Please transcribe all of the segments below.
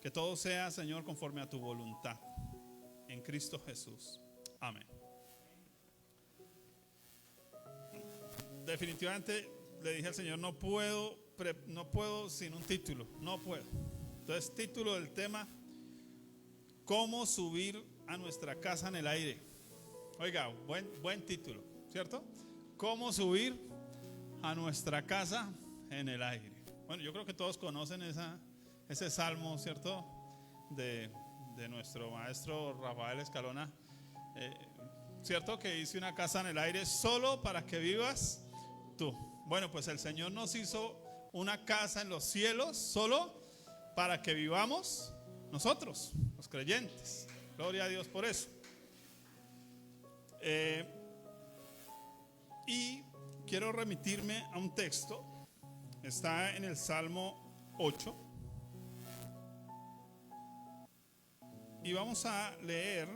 Que todo sea, Señor, conforme a tu voluntad. En Cristo Jesús. Amén. Definitivamente le dije al Señor, no puedo sin un título. No puedo. Entonces, título del tema: ¿cómo subir a nuestra casa en el aire? Oiga, buen título, ¿cierto? ¿Cómo subir a nuestra casa en el aire? Bueno, yo creo que todos conocen ese salmo, ¿cierto? De nuestro maestro Rafael Escalona, ¿cierto? Que dice: una casa en el aire solo para que vivas tú. Bueno, pues el Señor nos hizo una casa en los cielos solo para que vivamos nosotros, los creyentes. Gloria a Dios por eso. Y quiero remitirme a un texto. Está en el Salmo 8. Y vamos a leer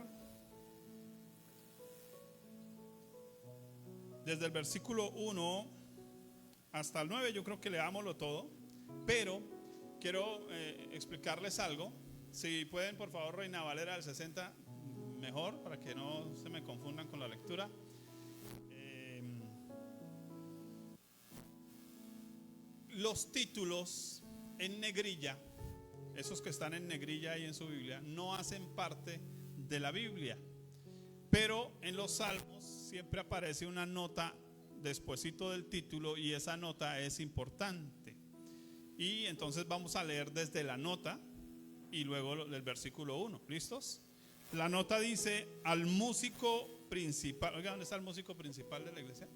desde el versículo 1 hasta el 9. Yo creo que leámoslo todo, pero quiero explicarles algo. Si pueden, por favor, Reina Valera del 60, mejor, para que no se me confundan con la lectura. Los títulos en negrilla, esos que están en negrilla ahí en su Biblia, no hacen parte de la Biblia, pero en los salmos siempre aparece una nota despuesito del título, y esa nota es importante. Y entonces vamos a leer desde la nota y luego del versículo 1. ¿Listos? La nota dice: al músico principal. Oiga, ¿dónde está el músico principal de la iglesia?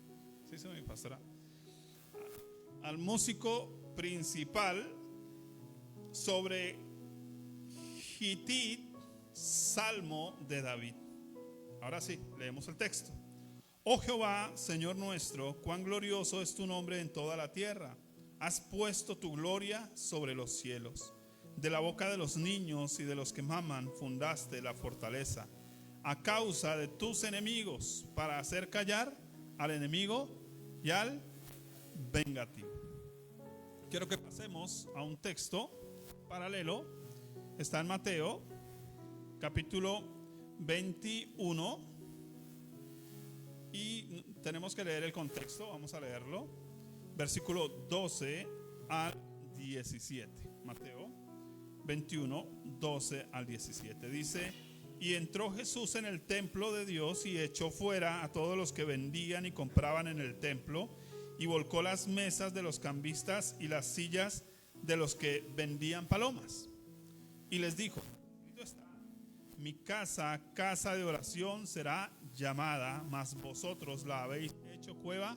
Sí, sí, mi pastora. Al músico principal sobre Gitit, salmo de David. Ahora sí, leemos el texto. Oh Jehová, Señor nuestro, cuán glorioso es tu nombre en toda la tierra. Has puesto tu gloria sobre los cielos. De la boca de los niños y de los que maman fundaste la fortaleza, a causa de tus enemigos, para hacer callar al enemigo y al vengativo. Quiero que pasemos a un texto paralelo. Está en Mateo capítulo 21 y tenemos que leer el contexto. Vamos a leerlo. Versículo 12 al 17. Mateo 21, 12 al 17. Dice: y entró Jesús en el templo de Dios y echó fuera a todos los que vendían y compraban en el templo, y volcó las mesas de los cambistas y las sillas de los que vendían palomas. Y les dijo: escrito está: mi casa, casa de oración será llamada, mas vosotros la habéis hecho cueva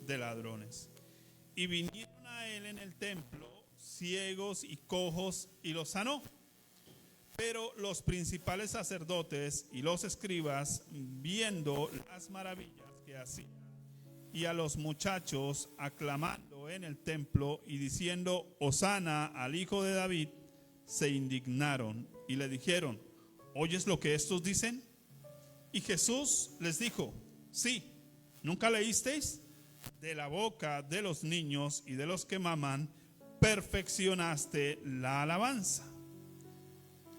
de ladrones. Y vinieron a él en el templo ciegos y cojos, y los sanó. Pero los principales sacerdotes y los escribas, viendo las maravillas que hacía, y a los muchachos aclamando en el templo y diciendo: Hosana al hijo de David, se indignaron y le dijeron: ¿oyes lo que estos dicen? Y Jesús les dijo: sí, ¿nunca leísteis? De la boca de los niños y de los que maman perfeccionaste la alabanza.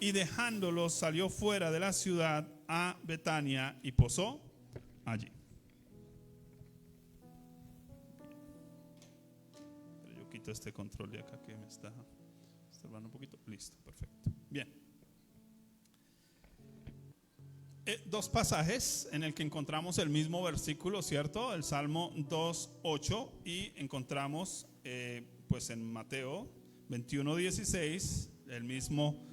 Y dejándolos salió fuera de la ciudad a Betania y posó allí. Pero yo quito este control de acá que me está estorbando un poquito. Listo, perfecto. Bien. Dos pasajes en el que encontramos el mismo versículo, ¿cierto? El Salmo 2:8, y encontramos pues en Mateo 21:16 el mismo,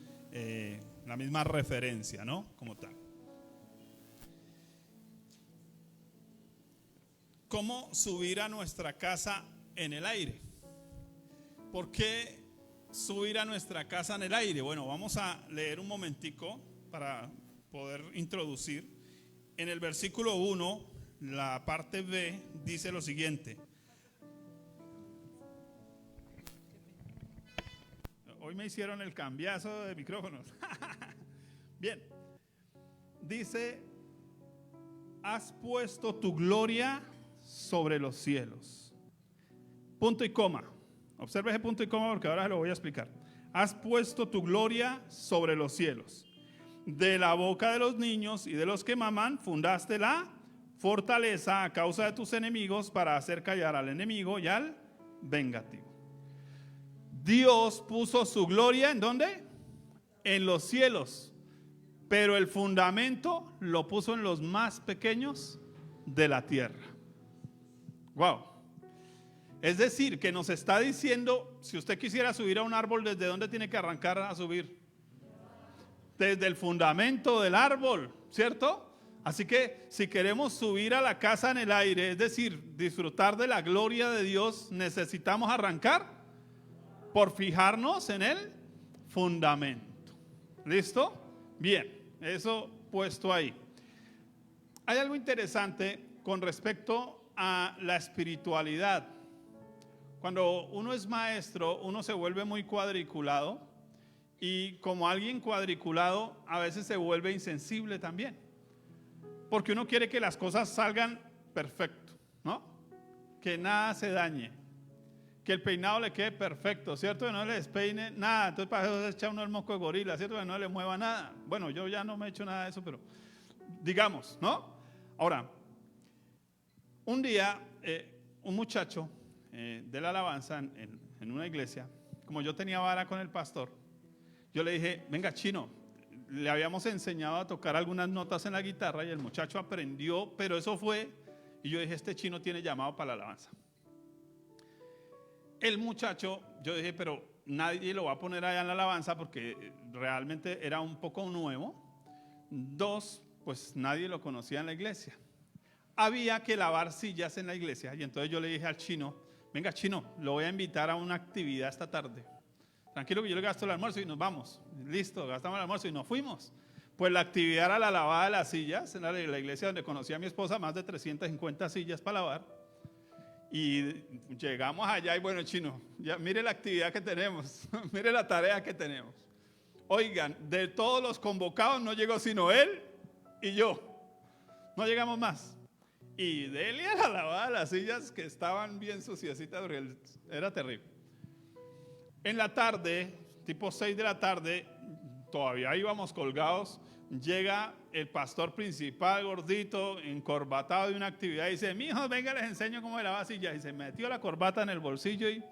la misma referencia, ¿no? Como tal. ¿Cómo subir a nuestra casa en el aire? ¿Por qué subir a nuestra casa en el aire? Bueno, vamos a leer un momentico para poder introducir. En el versículo 1, la parte B, dice lo siguiente. Hoy me hicieron el cambiazo de micrófonos. Bien. Dice: has puesto tu gloria sobre los cielos. Punto y coma. Observe ese punto y coma porque ahora se lo voy a explicar. has puesto tu gloria sobre los cielos. De la boca de los niños y de los que maman fundaste la fortaleza a causa de tus enemigos para hacer callar al enemigo y al vengativo. Dios puso su gloria ¿en dónde? En los cielos, pero el fundamento lo puso en los más pequeños de la tierra. Wow. Es decir, que nos está diciendo, si usted quisiera subir a un árbol, ¿desde dónde tiene que arrancar a subir? Desde el fundamento del árbol, ¿cierto? Así que si queremos subir a la casa en el aire, es decir, disfrutar de la gloria de Dios, necesitamos arrancar por fijarnos en el fundamento. ¿Listo? Bien, eso puesto ahí. Hay algo interesante con respecto a la espiritualidad. Cuando uno es maestro, uno se vuelve muy cuadriculado, y como alguien cuadriculado a veces se vuelve insensible también, porque uno quiere que las cosas salgan perfecto, ¿no? Que nada se dañe, que el peinado le quede perfecto, ¿cierto? Que no le despeine nada. Entonces para eso se echa uno el moco de gorila, ¿cierto? Que no le mueva nada. Bueno, yo ya no me he hecho nada de eso, pero digamos, ¿no? Ahora, un día un muchacho de la alabanza en una iglesia, como yo tenía vara con el pastor, yo le dije, venga Chino, le habíamos enseñado a tocar algunas notas en la guitarra y el muchacho aprendió, pero eso fue, y yo dije, este Chino tiene llamado para la alabanza. El muchacho, yo dije, pero nadie lo va a poner allá en la alabanza porque realmente era un poco nuevo. Dos, pues nadie lo conocía en la iglesia. Había que lavar sillas en la iglesia, y entonces yo le dije al Chino, venga Chino, lo voy a invitar a una actividad esta tarde. Tranquilo que yo le gasto el almuerzo y nos vamos. Listo, gastamos el almuerzo y nos fuimos. Pues la actividad era la lavada de las sillas en la iglesia donde conocí a mi esposa, más de 350 sillas para lavar. Y llegamos allá y bueno, Chino, ya mire la actividad que tenemos, mire la tarea que tenemos. Oigan, de todos los convocados no llegó sino él y yo. No llegamos más. Y de él y a la lavada de las sillas que estaban bien suciecitas, porque era terrible. En la tarde, tipo 6 de la tarde, todavía íbamos colgados, llega el pastor principal, gordito, encorbatado de una actividad, y dice, mijos, venga, les enseño cómo se lava silla. Y se metió la corbata en el bolsillo y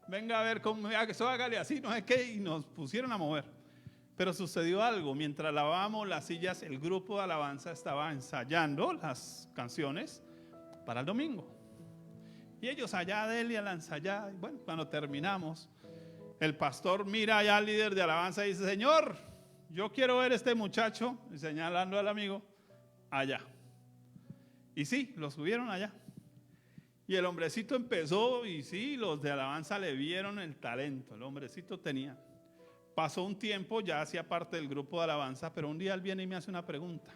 venga a ver cómo, eso hágale así, no sé qué, y nos pusieron a mover. Pero sucedió algo, mientras lavábamos las sillas, el grupo de alabanza estaba ensayando las canciones para el domingo. Y ellos allá de él y a la ensayada, y bueno, cuando terminamos, el pastor mira allá al líder de alabanza y dice, Señor, yo quiero ver a este muchacho, y señalando al amigo, allá. Y sí, lo subieron allá. Y el hombrecito empezó, y sí, los de alabanza le vieron el talento, el hombrecito tenía. Pasó un tiempo, ya hacía parte del grupo de alabanza, pero un día él viene y me hace una pregunta.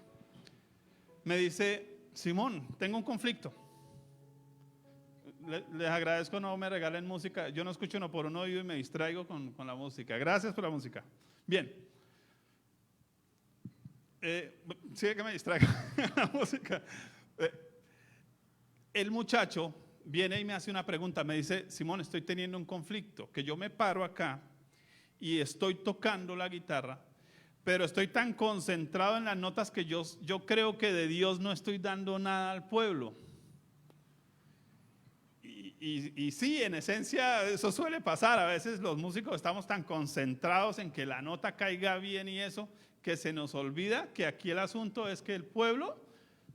Me dice, Simón, tengo un conflicto. Les agradezco, no me regalen música. Yo no escucho uno por un oído y me distraigo con la música. Gracias por la música. Bien. Sí, que me distraiga la música. El muchacho viene y me hace una pregunta. Me dice, Simón, estoy teniendo un conflicto, que yo me paro acá y estoy tocando la guitarra, pero estoy tan concentrado en las notas que yo creo que de Dios no estoy dando nada al pueblo. Y sí, en esencia eso suele pasar. A veces los músicos estamos tan concentrados en que la nota caiga bien y eso, que se nos olvida que aquí el asunto es que el pueblo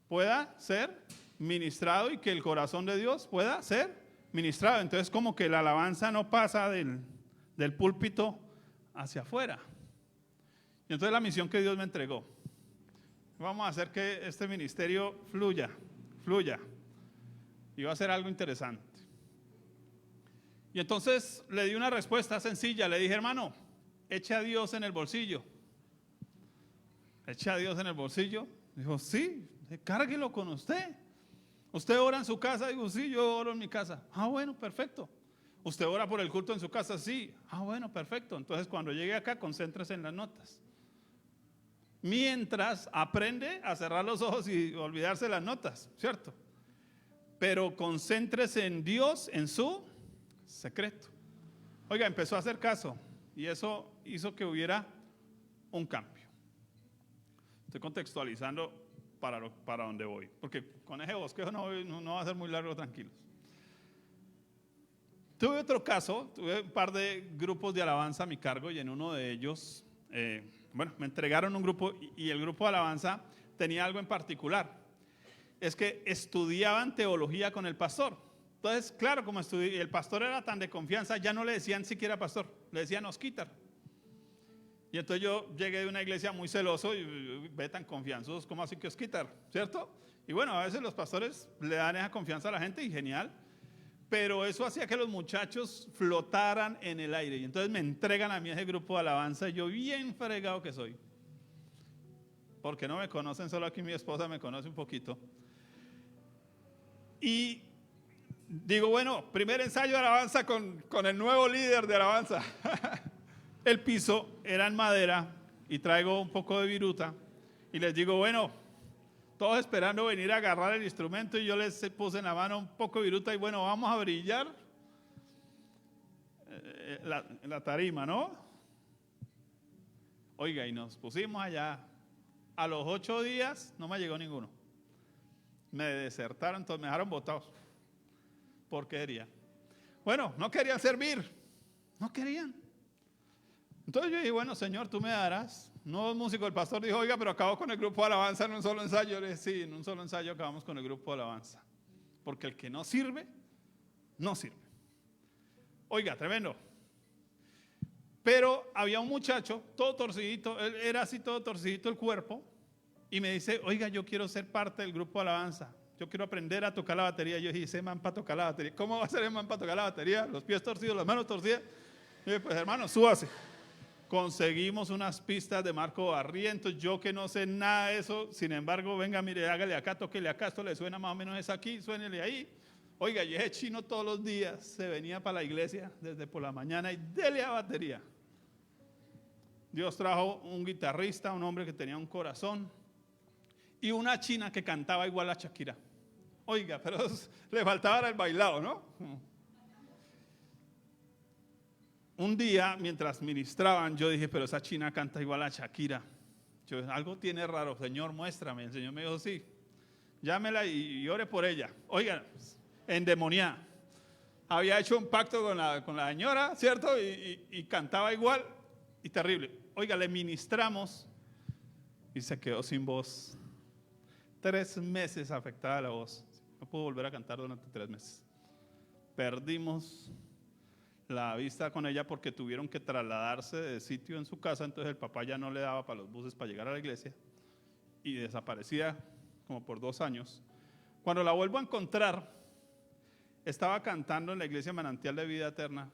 pueda ser ministrado y que el corazón de Dios pueda ser ministrado. Entonces como que la alabanza no pasa del púlpito hacia afuera. Y entonces la misión que Dios me entregó, vamos a hacer que este ministerio fluya. Y va a ser algo interesante. Y entonces le di una respuesta sencilla. Le dije, hermano, eche a Dios en el bolsillo. Eche a Dios en el bolsillo. Dijo, sí, cárguelo con usted. Usted ora en su casa. Digo, sí, yo oro en mi casa. Ah, bueno, perfecto. Usted ora por el culto en su casa. Sí. Ah, bueno, perfecto. Entonces cuando llegue acá, concéntrese en las notas. Mientras aprende a cerrar los ojos y olvidarse de las notas, ¿cierto? Pero concéntrese en Dios, en su secreto. Oiga, empezó a hacer caso. Y eso hizo que hubiera un cambio. Estoy contextualizando para donde voy, porque con ese bosquejo no va a ser muy largo, tranquilos. Tuve otro caso, tuve un par de grupos de alabanza a mi cargo y en uno de ellos, me entregaron un grupo y el grupo de alabanza tenía algo en particular. Es que estudiaban teología con el pastor. Entonces, claro, como el pastor era tan de confianza, ya no le decían siquiera pastor, le decían Osquitar. Y entonces yo llegué de una iglesia muy celoso y ve tan confianzosos, como así que Osquitar, ¿cierto? Y bueno, a veces los pastores le dan esa confianza a la gente y genial. Pero eso hacía que los muchachos flotaran en el aire. Y entonces me entregan a mí ese grupo de alabanza y yo bien fregado que soy. Porque no me conocen, solo aquí mi esposa me conoce un poquito. Y digo, bueno, primer ensayo de alabanza con el nuevo líder de alabanza. El piso era en madera y traigo un poco de viruta. Y les digo, bueno, todos esperando venir a agarrar el instrumento y yo les puse en la mano un poco de viruta y bueno, vamos a brillar la tarima, ¿no? Oiga, y nos pusimos allá. A los 8 días no me llegó ninguno. Me desertaron, entonces me dejaron botados. Porquería. Bueno, no querían servir. No querían. Entonces yo dije, bueno, Señor, tú me darás. Nuevo músico, el pastor dijo, oiga, pero acabó con el grupo de alabanza en un solo ensayo. Yo le dije, sí, en un solo ensayo acabamos con el grupo de alabanza. Porque el que no sirve, no sirve. Oiga, tremendo. Pero había un muchacho, todo torcidito, él era así todo torcidito el cuerpo, y me dice, oiga, yo quiero ser parte del grupo de alabanza. Yo quiero aprender a tocar la batería. Yo dije, ese man para tocar la batería. ¿Cómo va a ser el man para tocar la batería? Los pies torcidos, las manos torcidas. Y yo dije, pues hermano, súbase. Conseguimos unas pistas de Marco Barrientos, yo que no sé nada de eso, sin embargo, venga, mire, hágale acá, tóquele acá, esto le suena más o menos es aquí, suénele ahí. Oiga, y ese chino todos los días se venía para la iglesia desde por la mañana y dele a batería. Dios trajo un guitarrista, un hombre que tenía un corazón y una china que cantaba igual a Shakira. Oiga, pero le faltaba el bailado, ¿no? Un día, mientras ministraban, yo dije, pero esa china canta igual a Shakira. Yo, algo tiene raro, Señor, muéstrame. El Señor me dijo, sí, llámela y ore por ella. Oigan, endemoniada. Había hecho un pacto con la señora, ¿cierto? Y cantaba igual y terrible. Oiga, le ministramos y se quedó sin voz. 3 meses afectada la voz. No pudo volver a cantar durante 3 meses. Perdimos la vista con ella porque tuvieron que trasladarse de sitio en su casa, entonces el papá ya no le daba para los buses para llegar a la iglesia y desaparecía como por 2 años. Cuando la vuelvo a encontrar, estaba cantando en la iglesia Manantial de Vida Eterna,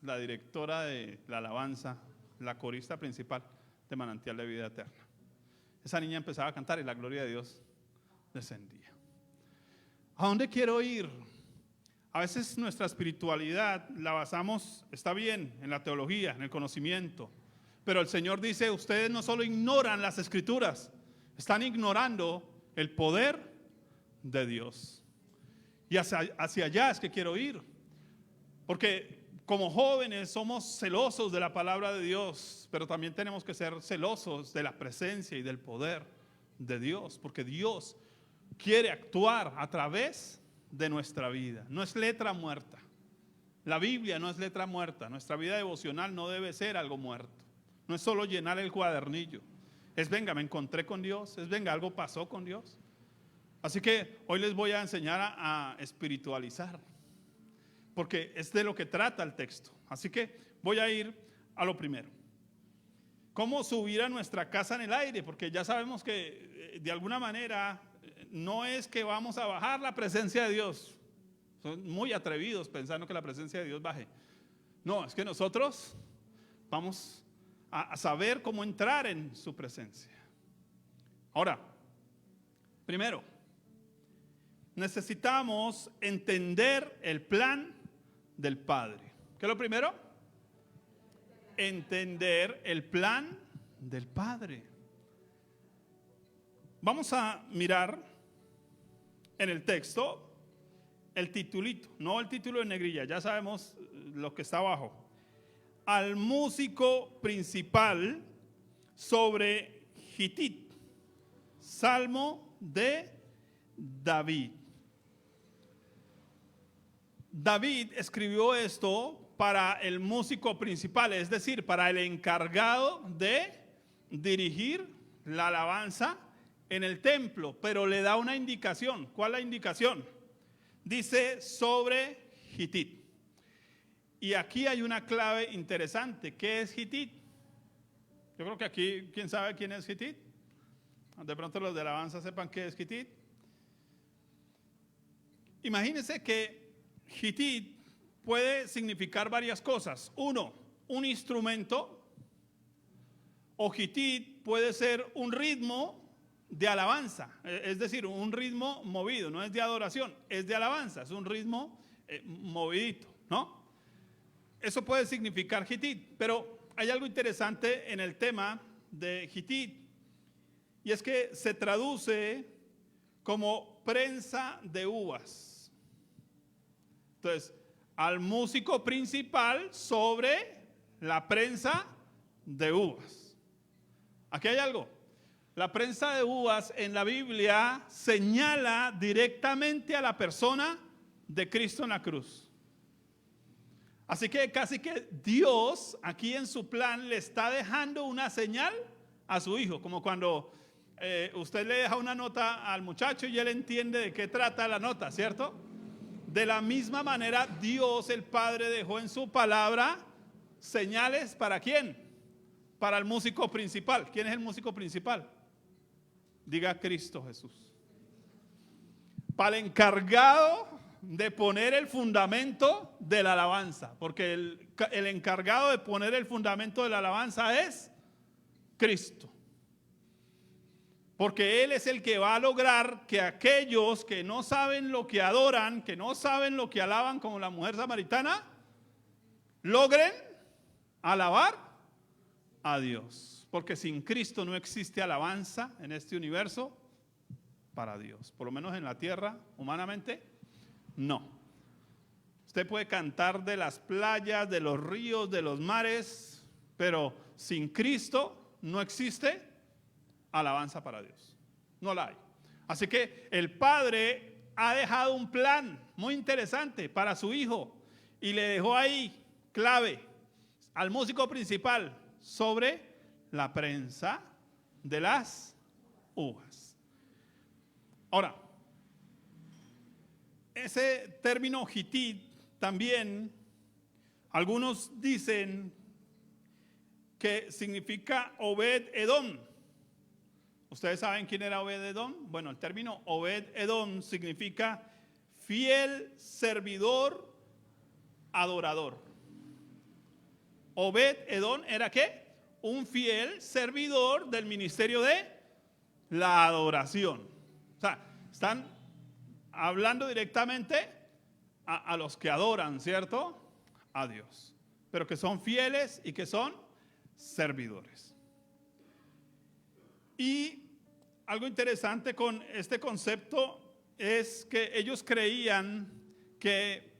la directora de la alabanza, la corista principal de Manantial de Vida Eterna. Esa niña empezaba a cantar y la gloria de Dios descendía. ¿A dónde quiero ir? A veces nuestra espiritualidad la basamos, está bien, en la teología, en el conocimiento. Pero el Señor dice, ustedes no solo ignoran las Escrituras, están ignorando el poder de Dios. Y hacia allá es que quiero ir. Porque como jóvenes somos celosos de la palabra de Dios, pero también tenemos que ser celosos de la presencia y del poder de Dios. Porque Dios quiere actuar a través de nuestra vida. No es letra muerta. La Biblia no es letra muerta. Nuestra vida devocional no debe ser algo muerto. No es solo llenar el cuadernillo. Es venga, me encontré con Dios. Es venga, algo pasó con Dios. Así que hoy les voy a enseñar a espiritualizar. Porque es de lo que trata el texto. Así que voy a ir a lo primero. ¿Cómo subir a nuestra casa en el aire? Porque ya sabemos que de alguna manera no es que vamos a bajar la presencia de Dios. Son muy atrevidos pensando que la presencia de Dios baje. No, es que nosotros vamos a saber cómo entrar en su presencia. Ahora, primero, necesitamos entender el plan del Padre. ¿Qué es lo primero? Entender el plan del Padre. Vamos a mirar en el texto el titulito, no el título en negrilla, ya sabemos lo que está abajo. al músico principal sobre Gitit. Salmo de David. David escribió esto para el músico principal, es decir, para el encargado de dirigir la alabanza en el templo, pero le da una indicación. ¿Cuál es la indicación? Dice sobre Gitit. Y aquí hay una clave interesante. ¿Qué es Gitit? Yo creo que aquí, ¿quién sabe quién es Gitit? De pronto los de alabanza sepan qué es Gitit. Imagínense que Gitit puede significar varias cosas. Uno, un instrumento, o Gitit puede ser un ritmo de alabanza, es decir, un ritmo movido, no es de adoración, es de alabanza, es un ritmo movidito, ¿no? Eso puede significar Gitit, pero hay algo interesante en el tema de Gitit, y es que se traduce como prensa de uvas. Entonces, al músico principal sobre la prensa de uvas. Aquí hay algo. La prensa de uvas en la Biblia señala directamente a la persona de Cristo en la cruz. Así que casi que Dios aquí en su plan le está dejando una señal a su hijo, como cuando usted le deja una nota al muchacho y él entiende de qué trata la nota, ¿cierto? De la misma manera, Dios el Padre dejó en su palabra señales ¿para quién? Para el músico principal. ¿Quién es el músico principal? Diga Cristo Jesús. Para el encargado de poner el fundamento de la alabanza, porque el encargado de poner el fundamento de la alabanza es Cristo. Porque Él es el que va a lograr que aquellos que no saben lo que adoran, que no saben lo que alaban, como la mujer samaritana, logren alabar a Dios. Porque sin Cristo no existe alabanza en este universo para Dios. Por lo menos en la tierra, humanamente, no. Usted puede cantar de las playas, de los ríos, de los mares, pero sin Cristo no existe alabanza para Dios. No la hay. Así que el Padre ha dejado un plan muy interesante para su hijo y le dejó ahí clave al músico principal sobre la prensa de las uvas. Ahora, ese término Gitit también algunos dicen que significa Obed Edom. ¿Ustedes saben quién era Obed Edom? Bueno, el término Obed Edom significa fiel servidor, adorador. Obed Edom era ¿qué? Un fiel servidor del ministerio de la adoración. O sea, están hablando directamente a los que adoran, ¿cierto? A Dios. Pero que son fieles y que son servidores. Y algo interesante con este concepto es que ellos creían que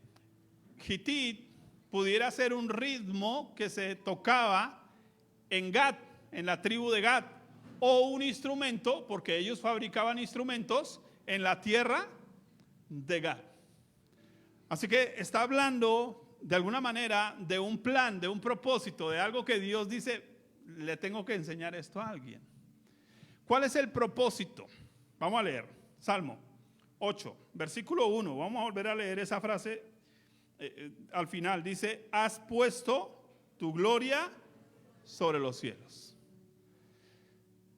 Gitit pudiera ser un ritmo que se tocaba en Gad, en la tribu de Gad, o un instrumento, porque ellos fabricaban instrumentos en la tierra de Gad. Así que está hablando de alguna manera de un plan, de un propósito, de algo que Dios dice, le tengo que enseñar esto a alguien. ¿Cuál es el propósito? Vamos a leer Salmo 8, versículo 1. Vamos a volver a leer esa frase al final. Dice, has puesto tu gloria sobre los cielos.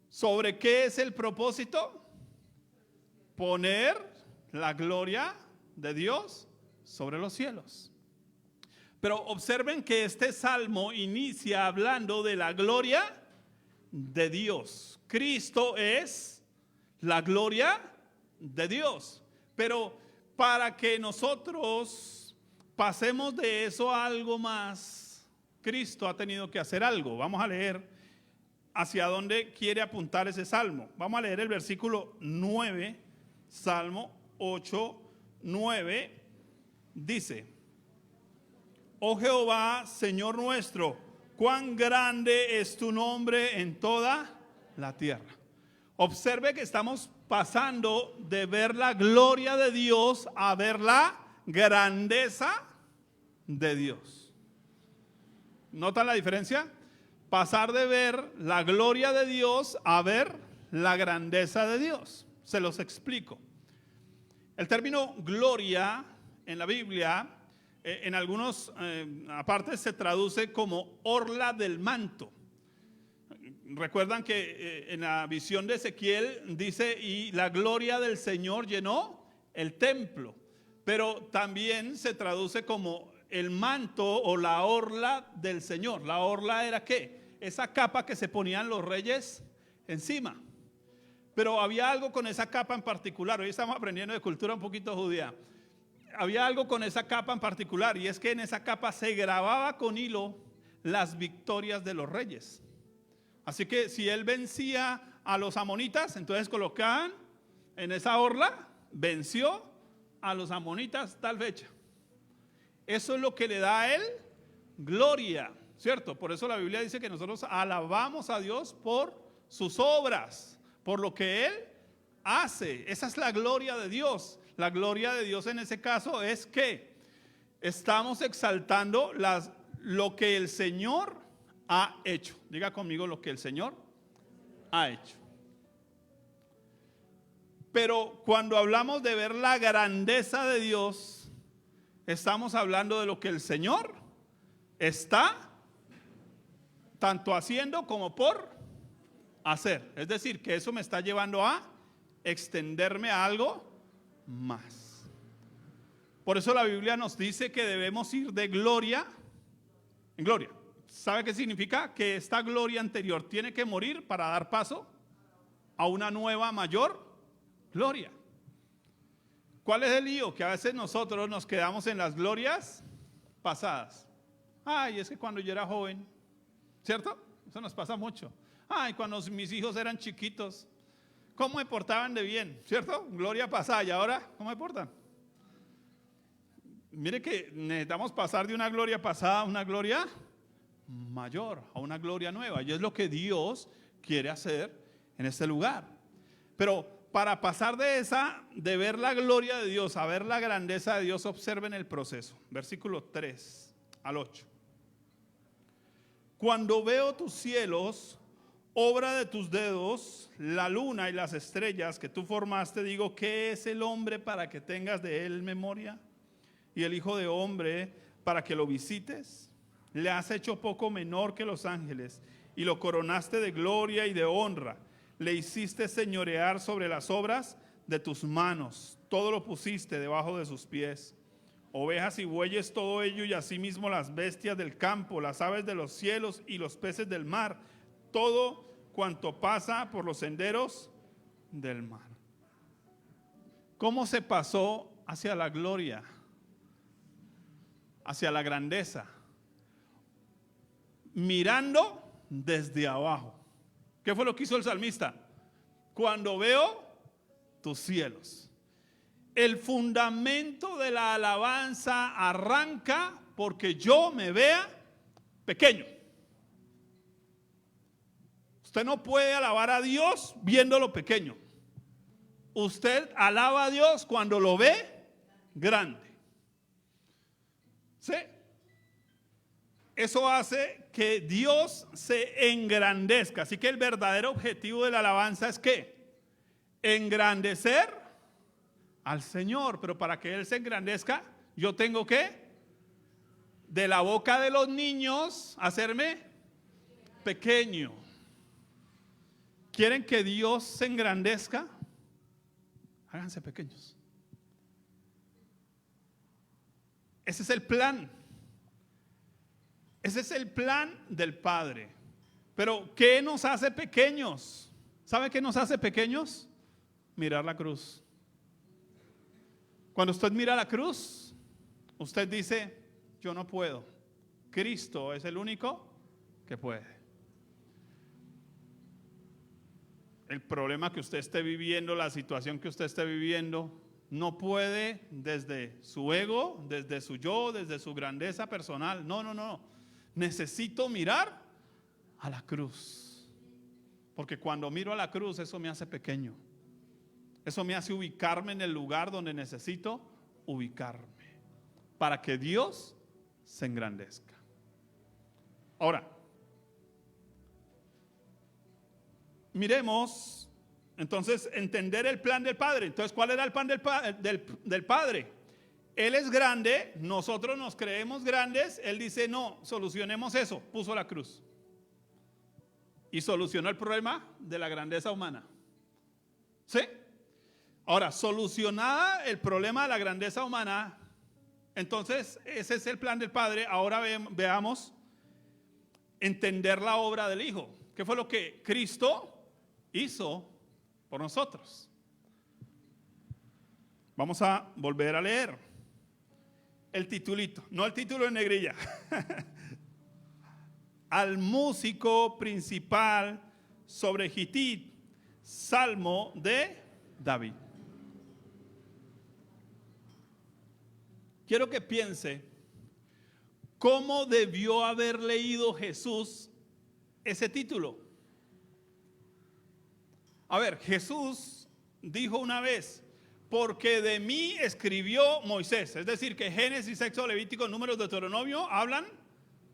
¿Sobre qué es el propósito? Poner la gloria de Dios sobre los cielos. Pero observen que este salmo inicia hablando de la gloria de Dios. Cristo es la gloria de Dios. Pero para que nosotros pasemos de eso a algo más, Cristo ha tenido que hacer algo. Vamos a leer hacia dónde quiere apuntar ese salmo. Vamos a leer el versículo 9, Salmo 8, 9. Dice, oh Jehová, Señor nuestro, cuán grande es tu nombre en toda la tierra. Observe que estamos pasando de ver la gloria de Dios a ver la grandeza de Dios. ¿Notan la diferencia? Pasar de ver la gloria de Dios a ver la grandeza de Dios. Se los explico. El término gloria en la Biblia, en algunos aparte se traduce como orla del manto. Recuerdan que en la visión de Ezequiel dice, y la gloria del Señor llenó el templo. Pero también se traduce como el manto o la orla del Señor. La orla era ¿qué? Esa capa que se ponían los reyes encima. Pero había algo con esa capa en particular. Hoy estamos aprendiendo de cultura un poquito judía. Había algo con esa capa en particular, y es que en esa capa se grababa con hilo las victorias de los reyes. Así que si él vencía a los amonitas, entonces colocaban en esa orla, venció a los amonitas tal fecha. Eso es lo que le da a él gloria, ¿cierto? Por eso la Biblia dice que nosotros alabamos a Dios por sus obras, por lo que él hace. Esa es la gloria de Dios. La gloria de Dios en ese caso es que estamos exaltando lo que el Señor ha hecho. Diga conmigo lo que el Señor ha hecho. Pero cuando hablamos de ver la grandeza de Dios, estamos hablando de lo que el Señor está tanto haciendo como por hacer. Es decir, que eso me está llevando a extenderme a algo más. Por eso la Biblia nos dice que debemos ir de gloria en gloria. ¿Sabe qué significa? Que esta gloria anterior tiene que morir para dar paso a una nueva, mayor gloria. ¿Cuál es el lío? Que a veces nosotros nos quedamos en las glorias pasadas. Ay, es que cuando yo era joven, ¿cierto? Eso nos pasa mucho. Ay, cuando mis hijos eran chiquitos, ¿cómo me portaban de bien? ¿Cierto? Gloria pasada. ¿Y ahora cómo me portan? Mire que necesitamos pasar de una gloria pasada a una gloria mayor, a una gloria nueva. Y es lo que Dios quiere hacer en este lugar. Pero para pasar de ver la gloria de Dios a ver la grandeza de Dios, observen el proceso. Versículo 3 al 8. Cuando veo tus cielos, obra de tus dedos, la luna y las estrellas que tú formaste, digo, ¿qué es el hombre para que tengas de él memoria? Y el hijo de hombre para que lo visites. Le has hecho poco menor que los ángeles y lo coronaste de gloria y de honra. Le hiciste señorear sobre las obras de tus manos. Todo lo pusiste debajo de sus pies. Ovejas y bueyes, todo ello, y asimismo las bestias del campo, las aves de los cielos y los peces del mar. Todo cuanto pasa por los senderos del mar. ¿Cómo se pasó hacia la gloria? Hacia la grandeza. Mirando desde abajo. ¿Qué fue lo que hizo el salmista? Cuando veo tus cielos. El fundamento de la alabanza arranca porque yo me vea pequeño. Usted no puede alabar a Dios viéndolo pequeño. Usted alaba a Dios cuando lo ve grande. ¿Sí? Eso hace que Dios se engrandezca. Así que el verdadero objetivo de la alabanza es ¿qué? Engrandecer al Señor. Pero para que Él se engrandezca, yo tengo que, de la boca de los niños, hacerme pequeño. ¿Quieren que Dios se engrandezca? Háganse pequeños. Ese es el plan. Ese es el plan del Padre. Pero ¿qué nos hace pequeños? ¿Sabe qué nos hace pequeños? Mirar la cruz. Cuando usted mira la cruz, usted dice, yo no puedo. Cristo es el único que puede. El problema que usted esté viviendo, la situación que usted esté viviendo, no puede desde su ego, desde su yo, desde su grandeza personal. No. necesito mirar a la cruz. Porque cuando miro a la cruz, eso me hace pequeño. Eso me hace ubicarme en el lugar donde necesito ubicarme, para que Dios se engrandezca. Ahora, miremos entonces entender el plan del Padre. Entonces, ¿cuál era el plan del Padre? Él es grande, nosotros nos creemos grandes. Él dice, no, solucionemos eso. Puso la cruz y solucionó el problema de la grandeza humana. ¿Sí? Ahora, solucionada el problema de la grandeza humana, entonces ese es el plan del Padre. Ahora veamos entender la obra del Hijo. ¿Qué fue lo que Cristo hizo por nosotros? Vamos a volver a leer el titulito, no el título en negrilla. Al músico principal sobre Gitit, salmo de David. Quiero que piense cómo debió haber leído Jesús ese título. A ver, Jesús dijo una vez, porque de mí escribió Moisés. Es decir, que Génesis, Éxodo, Levítico, Números, Deuteronomio hablan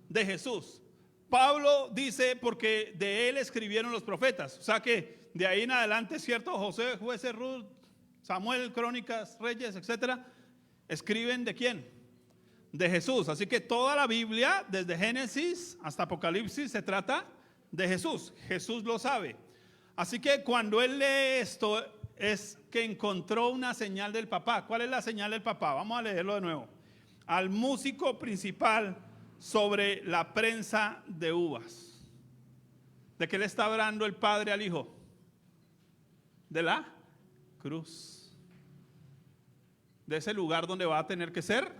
de Jesús. Pablo dice, porque de él escribieron los profetas. O sea que de ahí en adelante, ¿cierto? José, Jueces, Ruth, Samuel, Crónicas, Reyes, etcétera, escriben ¿de quién? De Jesús. Así que toda la Biblia, desde Génesis hasta Apocalipsis, se trata de Jesús. Jesús lo sabe. Así que cuando él lee esto, es que encontró una señal del papá. ¿Cuál es la señal del papá? Vamos a leerlo de nuevo. Al músico principal sobre la prensa de uvas. ¿De qué le está hablando el Padre al Hijo? De la cruz. De ese lugar donde va a tener que ser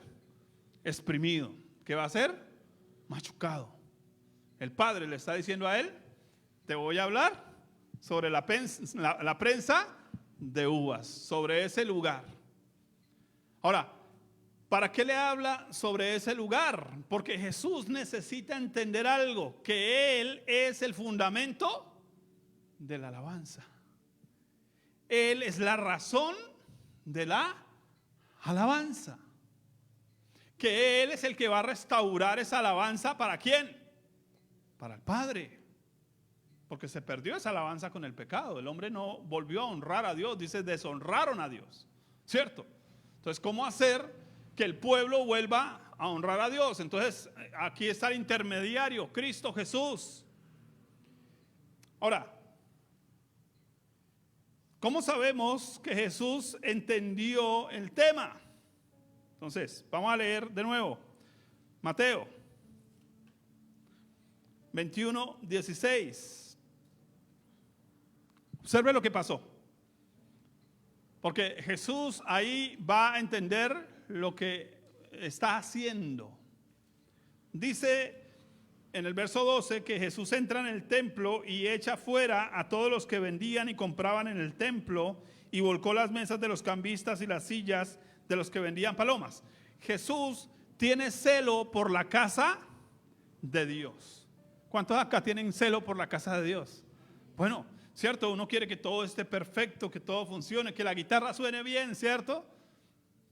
exprimido. ¿Qué va a ser? Machucado. El Padre le está diciendo a él, te voy a hablar sobre la prensa de uvas, sobre ese lugar. Ahora, ¿para qué le habla sobre ese lugar? Porque Jesús necesita entender algo, que Él es el fundamento de la alabanza. Él es la razón de la alabanza. Que Él es el que va a restaurar esa alabanza. ¿Para quién? Para el Padre. Porque se perdió esa alabanza con el pecado. El hombre no volvió a honrar a Dios. Dice, deshonraron a Dios. ¿Cierto? Entonces, ¿cómo hacer que el pueblo vuelva a honrar a Dios? Entonces, aquí está el intermediario, Cristo Jesús. Ahora, ¿cómo sabemos que Jesús entendió el tema? Entonces, vamos a leer de nuevo. Mateo 21:16. Observe lo que pasó. Porque Jesús ahí va a entender lo que está haciendo. Dice en el verso 12 que Jesús entra en el templo y echa fuera a todos los que vendían y compraban en el templo y volcó las mesas de los cambistas y las sillas de los que vendían palomas. Jesús tiene celo por la casa de Dios. ¿Cuántos acá tienen celo por la casa de Dios? Bueno, ¿cierto? Uno quiere que todo esté perfecto, que todo funcione, que la guitarra suene bien, ¿cierto?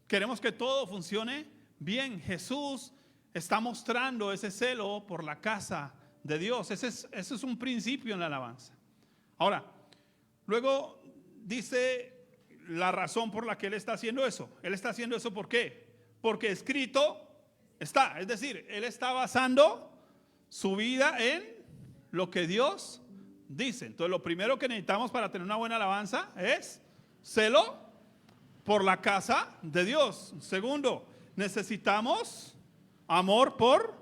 Queremos que todo funcione bien. Jesús está mostrando ese celo por la casa de Dios. Ese es un principio en la alabanza. Ahora, luego dice la razón por la que Él está haciendo eso. Él está haciendo eso ¿por qué? Porque escrito está. Es decir, Él está basando su vida en lo que Dios dice. Entonces, lo primero que necesitamos para tener una buena alabanza es celo por la casa de Dios. Segundo, necesitamos amor por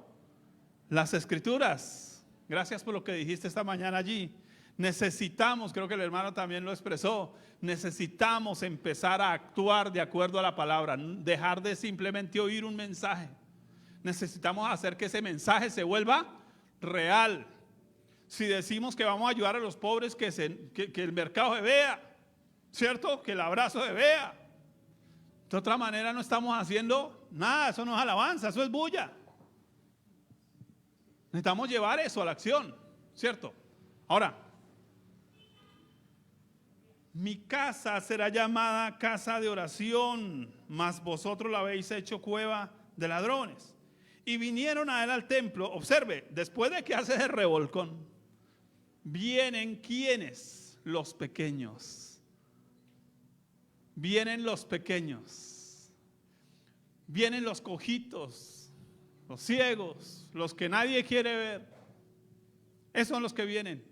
las Escrituras. Gracias por lo que dijiste esta mañana allí. Necesitamos, creo que el hermano también lo expresó, necesitamos empezar a actuar de acuerdo a la palabra, dejar de simplemente oír un mensaje. Necesitamos hacer que ese mensaje se vuelva real. Si decimos que vamos a ayudar a los pobres, que el mercado se vea, ¿cierto? Que el abrazo se vea. De otra manera no estamos haciendo nada, eso no es alabanza, eso es bulla. Necesitamos llevar eso a la acción, ¿cierto? Ahora, mi casa será llamada casa de oración, mas vosotros la habéis hecho cueva de ladrones. Y vinieron a él al templo. Observe, después de que hace el revolcón, vienen ¿quiénes? Los pequeños. Vienen los pequeños. Vienen los cojitos, los ciegos, los que nadie quiere ver. Esos son los que vienen.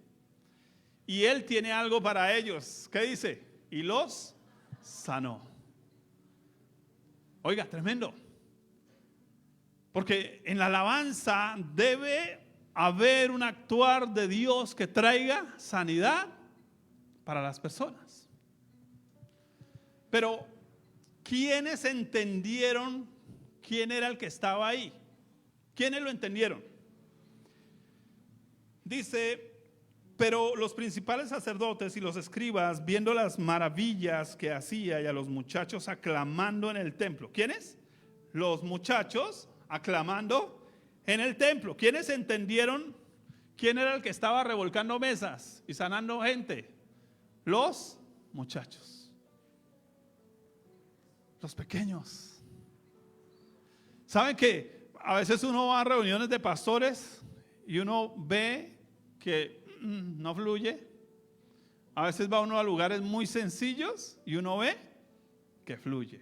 Y él tiene algo para ellos. ¿Qué dice? Y los sanó. Oiga, tremendo. Porque en la alabanza debe haber un actuar de Dios que traiga sanidad para las personas. Pero, ¿quiénes entendieron quién era el que estaba ahí? ¿Quiénes lo entendieron? Dice, pero los principales sacerdotes y los escribas, viendo las maravillas que hacía y a los muchachos aclamando en el templo. ¿Quiénes? Los muchachos aclamando en el templo. ¿Quiénes entendieron quién era el que estaba revolcando mesas y sanando gente? Los muchachos. Los pequeños. ¿Saben que a veces uno va a reuniones de pastores y uno ve que no fluye? A veces va uno a lugares muy sencillos y uno ve que fluye.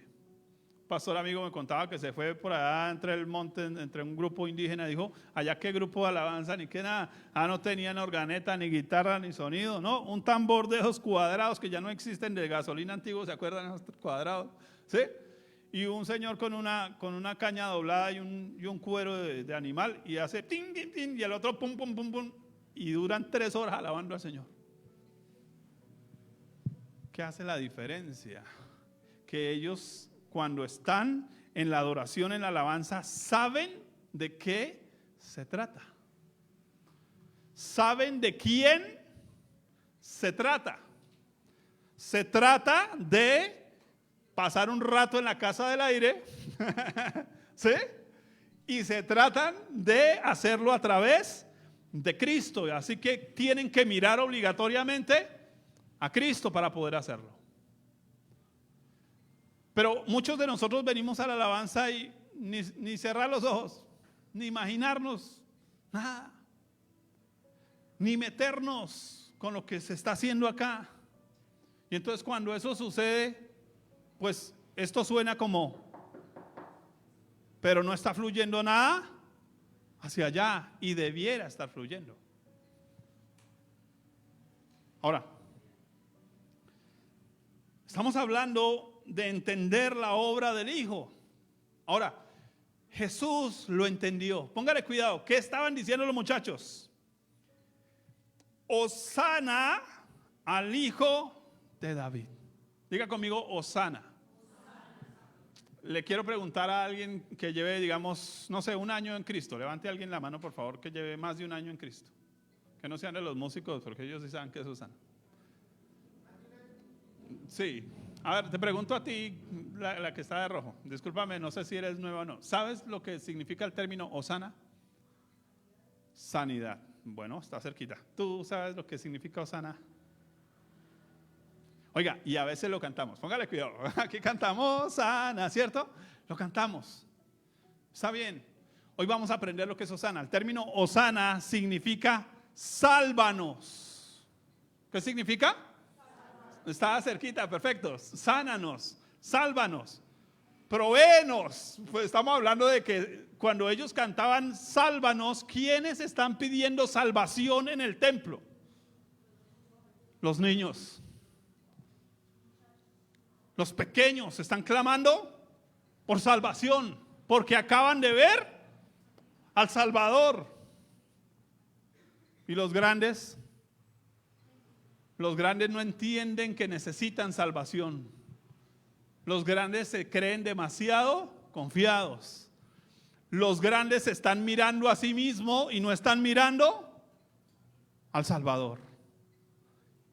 Un pastor amigo me contaba que se fue por allá entre el monte, entre un grupo indígena. Dijo, allá qué grupo de alabanza ni qué nada. No tenían organeta, ni guitarra, ni sonido. No, un tambor de esos cuadrados que ya no existen, de gasolina antiguo. ¿Se acuerdan de esos cuadrados? ¿Sí? Y un señor con una caña doblada y un cuero de animal, y hace tin, tin, tin, y el otro pum, pum, pum, pum, y duran 3 horas alabando al Señor. ¿Qué hace la diferencia? Que ellos, cuando están en la adoración, en la alabanza, saben de qué se trata. Saben de quién se trata. Se trata de pasar un rato en la casa del aire, ¿sí? Y se tratan de hacerlo a través de Cristo. Así que tienen que mirar obligatoriamente a Cristo para poder hacerlo. Pero muchos de nosotros venimos a la alabanza y ni cerrar los ojos, ni imaginarnos nada, ni meternos con lo que se está haciendo acá. Y entonces cuando eso sucede, pues esto suena como, pero no está fluyendo nada hacia allá, y debiera estar fluyendo. Ahora, estamos hablando de entender la obra del Hijo. Ahora, Jesús lo entendió. Póngale cuidado. ¿Qué estaban diciendo los muchachos? Hosana al Hijo de David. Diga conmigo, Hosana. Le quiero preguntar a alguien que lleve, digamos, no sé, 1 año en Cristo. Levante a alguien la mano, por favor, que lleve más de 1 año en Cristo. Que no sean de los músicos, porque ellos sí saben qué es Hosana. Sí. A ver, te pregunto a ti, la que está de rojo. Discúlpame, no sé si eres nueva o no. ¿Sabes lo que significa el término Hosana? Sanidad. Bueno, está cerquita. ¿Tú sabes lo que significa Hosana? Oiga, y a veces lo cantamos. Póngale cuidado. Aquí cantamos Hosana, ¿cierto? Lo cantamos. Está bien. Hoy vamos a aprender lo que es Hosana. El término Hosana significa sálvanos. ¿Qué significa? Estaba cerquita, perfecto. Sánanos, sálvanos, provéenos. Pues estamos hablando de que cuando ellos cantaban sálvanos, ¿quiénes están pidiendo salvación en el templo? Los niños. Los pequeños están clamando por salvación, porque acaban de ver al Salvador. Y los grandes no entienden que necesitan salvación. Los grandes se creen demasiado confiados. Los grandes están mirando a sí mismos y no están mirando al Salvador.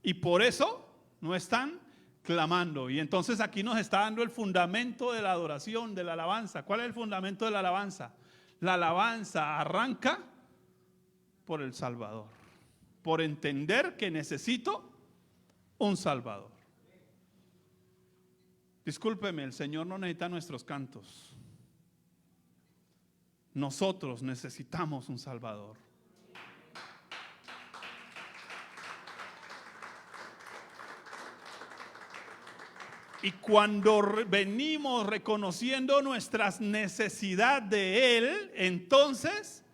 Y por eso no están clamando. Y entonces aquí nos está dando el fundamento de la adoración, de la alabanza. ¿Cuál es el fundamento de la alabanza? La alabanza arranca por el Salvador, por entender que necesito un Salvador. Discúlpeme, el Señor no necesita nuestros cantos. Nosotros necesitamos un Salvador. Y cuando venimos reconociendo nuestras necesidades de Él, entonces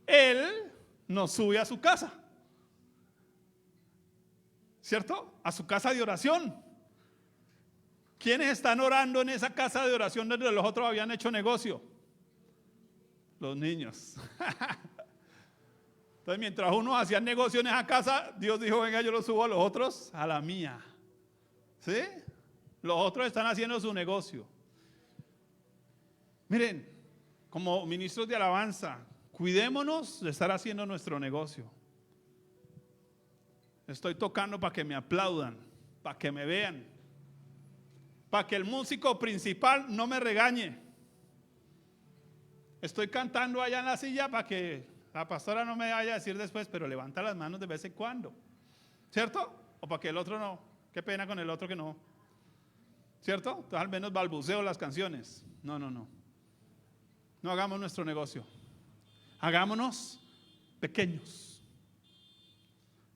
Él nos sube a su casa. ¿Cierto? A su casa de oración. ¿Quiénes están orando en esa casa de oración donde los otros habían hecho negocio? Los niños. Entonces, mientras unos hacían negocio en esa casa, Dios dijo, venga, yo los subo a los otros a la mía. ¿Sí? Los otros están haciendo su negocio. Miren, como ministros de alabanza, cuidémonos de estar haciendo nuestro negocio. Estoy tocando para que me aplaudan, para que me vean, para que el músico principal no me regañe. Estoy cantando allá en la silla para que la pastora no me vaya a decir después, pero levanta las manos de vez en cuando, ¿cierto? O para que el otro no, qué pena con el otro que no, ¿cierto? Entonces al menos balbuceo las canciones. No hagamos nuestro negocio, hagámonos pequeños,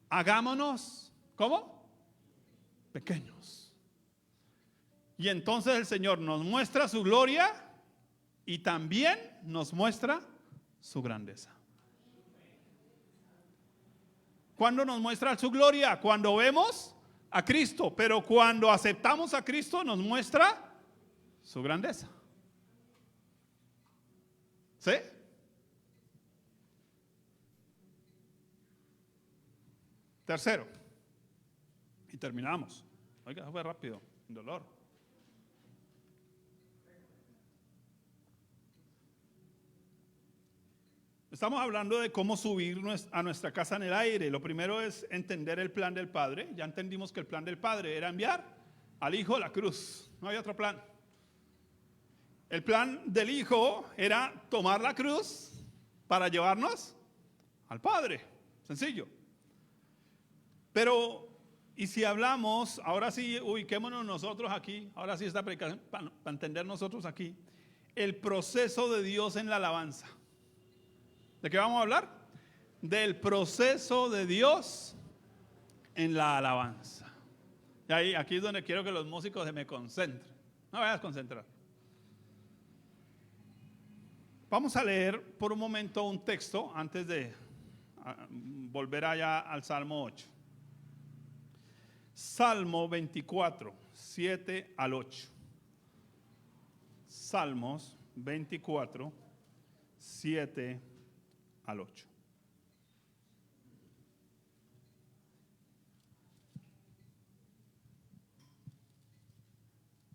hagámonos, ¿cómo? Pequeños. Y entonces el Señor nos muestra su gloria y también nos muestra su grandeza. ¿Cuándo nos muestra su gloria? Cuando vemos a Cristo, pero cuando aceptamos a Cristo nos muestra su grandeza. ¿Sí? Tercero, y terminamos. Oiga, fue rápido, dolor. Estamos hablando de cómo subir a nuestra casa en el aire. Lo primero es entender el plan del Padre. Ya entendimos que el plan del Padre era enviar al Hijo a la cruz. No había otro plan. El plan del Hijo era tomar la cruz para llevarnos al Padre. Sencillo. Pero, y si hablamos, ahora sí, ubiquémonos nosotros aquí, ahora sí esta predicación para entender nosotros aquí, el proceso de Dios en la alabanza. ¿De qué vamos a hablar? Del proceso de Dios en la alabanza. Y ahí, aquí es donde quiero que los músicos se me concentren. No vayas a concentrar. Vamos a leer por un momento un texto antes de volver allá al Salmo 8. Salmo 24, 7 al 8. Salmos 24, 7 al 8.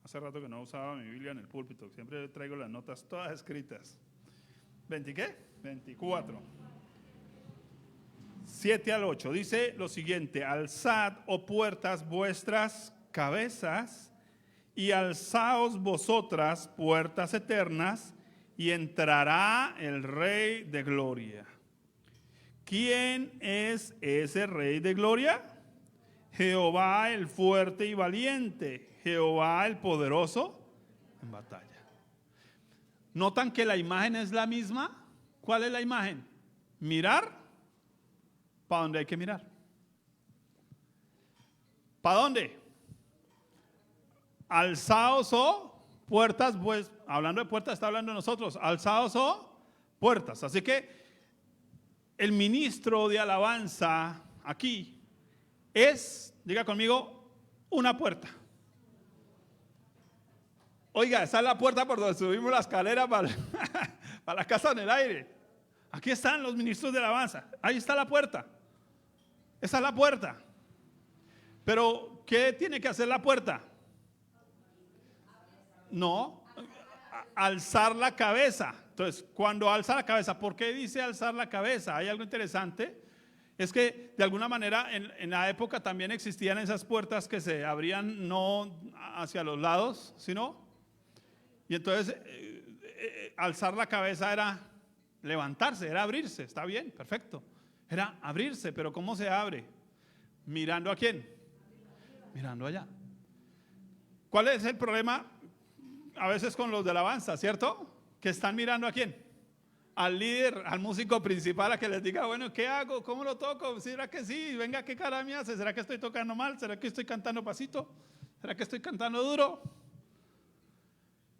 Hace rato que no usaba mi Biblia en el púlpito, siempre traigo las notas todas escritas. ¿20 qué? 24. 7 al 8. Dice lo siguiente: alzad, oh puertas, vuestras cabezas, y alzaos vosotras, puertas eternas, y entrará el Rey de Gloria. ¿Quién es ese Rey de Gloria? Jehová el fuerte y valiente, Jehová el poderoso en batalla. ¿Notan que la imagen es la misma? ¿Cuál es la imagen? Mirar para donde hay que mirar. ¿Para dónde? Alzaos o puertas, pues, hablando de puertas, está hablando de nosotros. Alzaos o puertas. Así que el ministro de alabanza aquí es, diga conmigo, una puerta. Oiga, esa es la puerta por donde subimos la escalera para la casa en el aire. Aquí están los ministros de alabanza. Ahí está la puerta. Esa es la puerta. Pero, ¿qué tiene que hacer la puerta? No, alzar la cabeza. Entonces, cuando alza la cabeza, ¿por qué dice alzar la cabeza? Hay algo interesante. Es que de alguna manera en la época también existían esas puertas que se abrían no hacia los lados, sino, y entonces alzar la cabeza era levantarse, era abrirse. Está bien, perfecto. Era abrirse, pero ¿cómo se abre? ¿Mirando a quién? Mirando allá. ¿Cuál es el problema a veces con los de alabanza, cierto? Que están mirando a quién? Al líder, al músico principal, a que les diga, bueno, ¿qué hago? ¿Cómo lo toco? ¿Será que sí? Venga, ¿qué cara me hace? ¿Será que estoy tocando mal? ¿Será que estoy cantando pasito? ¿Será que estoy cantando duro?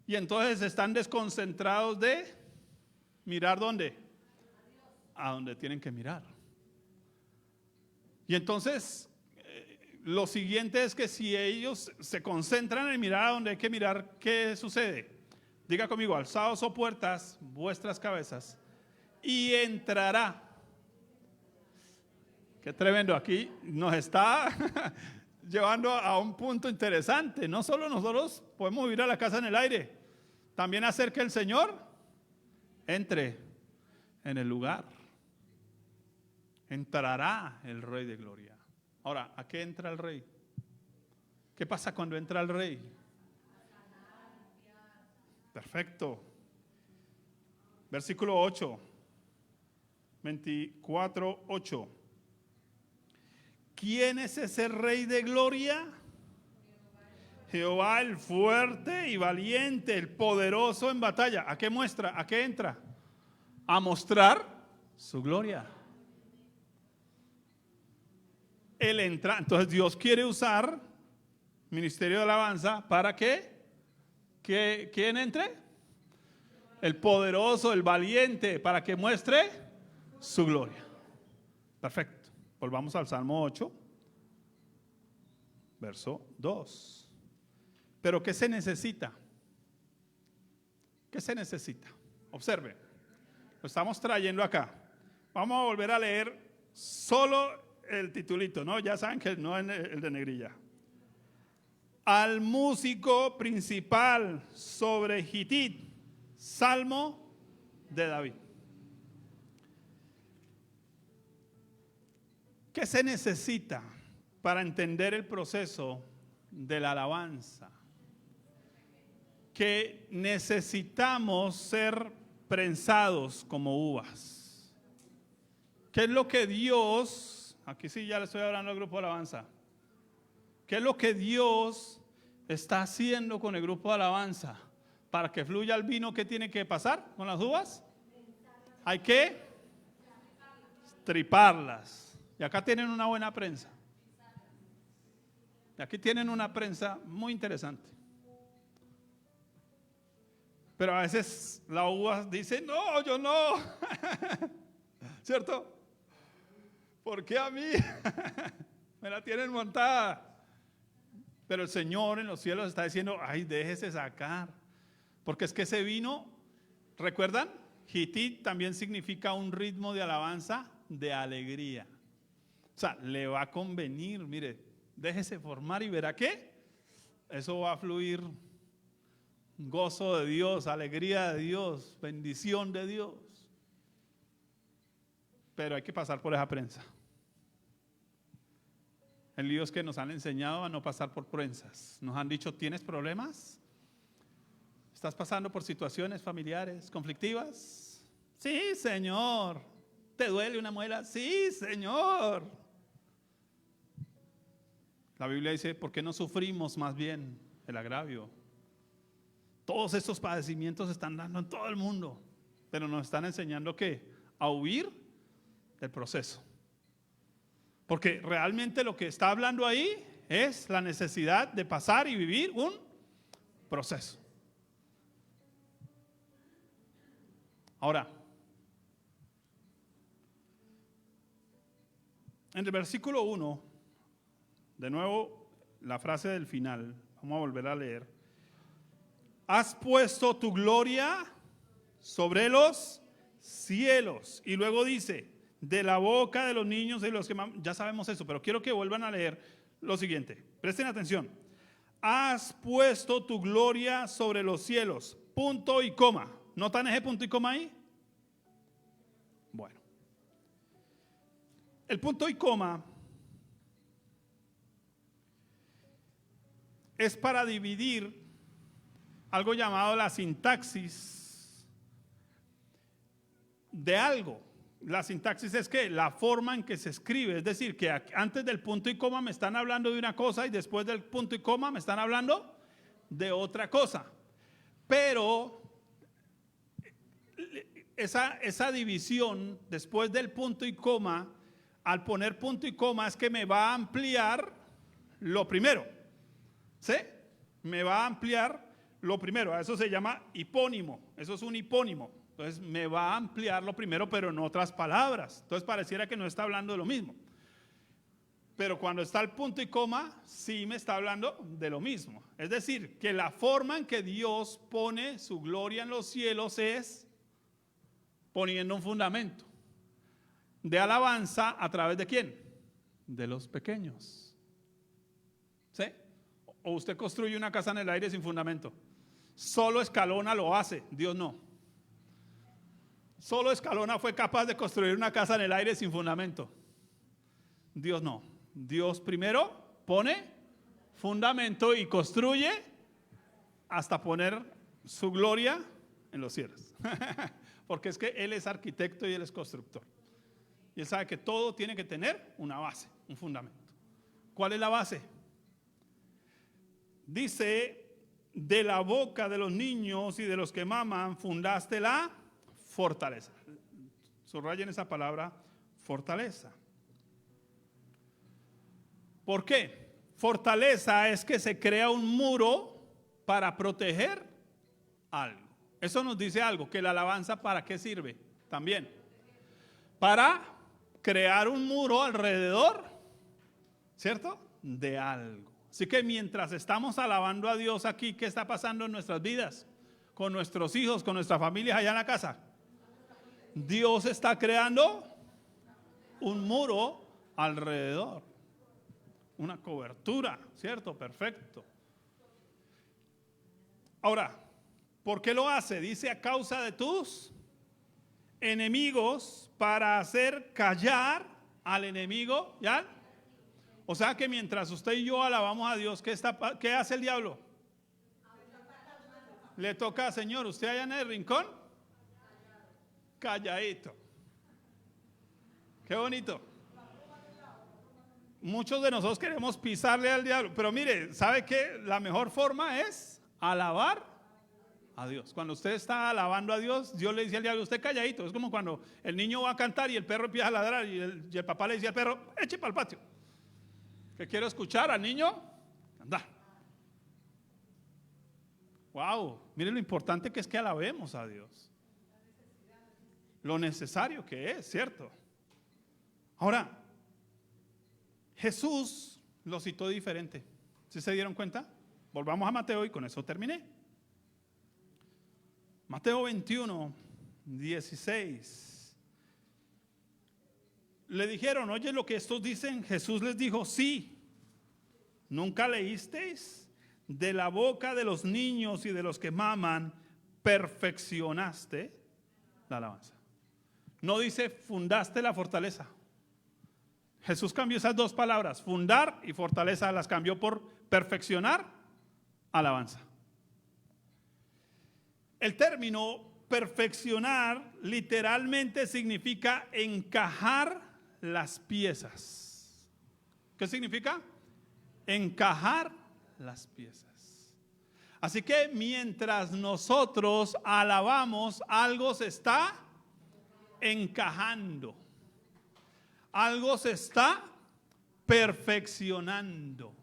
Y entonces están desconcentrados de mirar ¿dónde? A donde tienen que mirar. Y entonces lo siguiente es que si ellos se concentran en mirar a donde hay que mirar, ¿qué sucede? Diga conmigo, alzaos o puertas vuestras cabezas y entrará. Qué tremendo, aquí nos está llevando a un punto interesante. No solo nosotros podemos vivir a la casa en el aire, también hacer que el Señor entre en el lugar. Entrará el Rey de Gloria. Ahora, ¿a qué entra el Rey? ¿Qué pasa cuando entra el Rey? Perfecto. Versículo 8. 24:8. ¿Quién es ese Rey de Gloria? Jehová el fuerte y valiente, el poderoso en batalla. ¿A qué muestra? ¿A qué entra? A mostrar su gloria. Él entra, entonces Dios quiere usar ministerio de alabanza para que ¿quién entre? El poderoso, el valiente, para que muestre su gloria. Perfecto. Volvamos al Salmo 8, verso 2. Pero ¿qué se necesita? ¿Qué se necesita? Observe, lo estamos trayendo acá. Vamos a volver a leer solo el titulito, ¿no? Ya saben que no es el de negrilla. Al músico principal sobre Gitit, Salmo de David. ¿Qué se necesita para entender el proceso de la alabanza? Que necesitamos ser prensados como uvas. ¿Qué es lo que Dios, aquí sí ya le estoy hablando al grupo de alabanza, qué es lo que Dios está haciendo con el grupo de alabanza para que fluya el vino? ¿Qué tiene que pasar con las uvas? Hay que triparlas. Y acá tienen una buena prensa. Y aquí tienen una prensa muy interesante. Pero a veces la uva dice, no, yo no. ¿Cierto? ¿Por qué a mí? Me la tienen montada. Pero el Señor en los cielos está diciendo, ay, déjese sacar. Porque es que ese vino, ¿recuerdan? Gitit también significa un ritmo de alabanza de alegría. O sea, le va a convenir, mire, déjese formar y verá que eso va a fluir. Gozo de Dios, alegría de Dios, bendición de Dios. Pero hay que pasar por esa prensa. El lío es que nos han enseñado a no pasar por prensas. Nos han dicho, ¿tienes problemas? ¿Estás pasando por situaciones familiares conflictivas? Sí, Señor. ¿Te duele una muela? Sí, Señor. La Biblia dice, ¿por qué no sufrimos más bien el agravio? Todos estos padecimientos se están dando en todo el mundo, pero nos están enseñando ¿qué? A huir del proceso. Porque realmente lo que está hablando ahí es la necesidad de pasar y vivir un proceso. Ahora, en el versículo 1, de nuevo la frase del final, vamos a volver a leer. Has puesto tu gloria sobre los cielos. Y luego dice, de la boca de los niños y de los que ya sabemos eso, pero quiero que vuelvan a leer lo siguiente. Presten atención. Has puesto tu gloria sobre los cielos. Punto y coma. ¿Notan ese punto y coma ahí? Bueno. El punto y coma es para dividir algo llamado la sintaxis de algo. La sintaxis es que la forma en que se escribe, es decir, que antes del punto y coma me están hablando de una cosa y después del punto y coma me están hablando de otra cosa. Pero esa división después del punto y coma, al poner punto y coma es que me va a ampliar lo primero. ¿Sí? Me va a ampliar lo primero. A eso se llama hipónimo. Eso es un hipónimo. Entonces me va a ampliar lo primero, pero en otras palabras. Entonces pareciera que no está hablando de lo mismo. Pero cuando está el punto y coma, sí me está hablando de lo mismo. Es decir, que la forma en que Dios pone su gloria en los cielos es poniendo un fundamento de alabanza a través de ¿quién? De los pequeños. ¿Sí? O usted construye una casa en el aire sin fundamento. Solo Escalona lo hace, Dios no. Solo Escalona fue capaz de construir una casa en el aire sin fundamento. Dios no. Dios primero pone fundamento y construye hasta poner su gloria en los cielos. Porque es que Él es arquitecto y Él es constructor. Y Él sabe que todo tiene que tener una base, un fundamento. ¿Cuál es la base? Dice, de la boca de los niños y de los que maman fundaste la fortaleza. Subrayen esa palabra, fortaleza. ¿Por qué? Fortaleza es que se crea un muro para proteger algo. Eso nos dice algo, que la alabanza ¿para qué sirve? También. Para crear un muro alrededor, ¿cierto? De algo. Así que mientras estamos alabando a Dios aquí, ¿qué está pasando en nuestras vidas? Con nuestros hijos, con nuestras familias allá en la casa. Dios está creando un muro alrededor. Una cobertura, ¿cierto? Perfecto. Ahora, ¿por qué lo hace? Dice a causa de tus enemigos para hacer callar al enemigo, ¿ya? O sea que mientras usted y yo alabamos a Dios, ¿qué hace el diablo? Le toca, Señor, usted allá en el rincón, calladito. Qué bonito. Muchos de nosotros queremos pisarle al diablo, pero mire, ¿sabe qué? La mejor forma es alabar a Dios. Cuando usted está alabando a Dios, Dios le dice al diablo, usted calladito. Es como cuando el niño va a cantar y el perro empieza a ladrar y el papá le dice al perro, eche para el patio. ¿Qué quiero escuchar al niño? Anda. Wow, mire lo importante que es que alabemos a Dios. Lo necesario que es, ¿cierto? Ahora, Jesús lo citó diferente. ¿Sí se dieron cuenta? Volvamos a Mateo y con eso terminé. Mateo 21, 16. Le dijeron, oye lo que estos dicen. Jesús les dijo, sí. ¿Nunca leísteis? De la boca de los niños y de los que maman, perfeccionaste la alabanza. No dice fundaste la fortaleza. Jesús cambió esas dos palabras, fundar y fortaleza, las cambió por perfeccionar, alabanza. El término perfeccionar literalmente significa encajar las piezas. ¿Qué significa? Encajar las piezas. Así que mientras nosotros alabamos, algo se está encajando. Algo se está perfeccionando,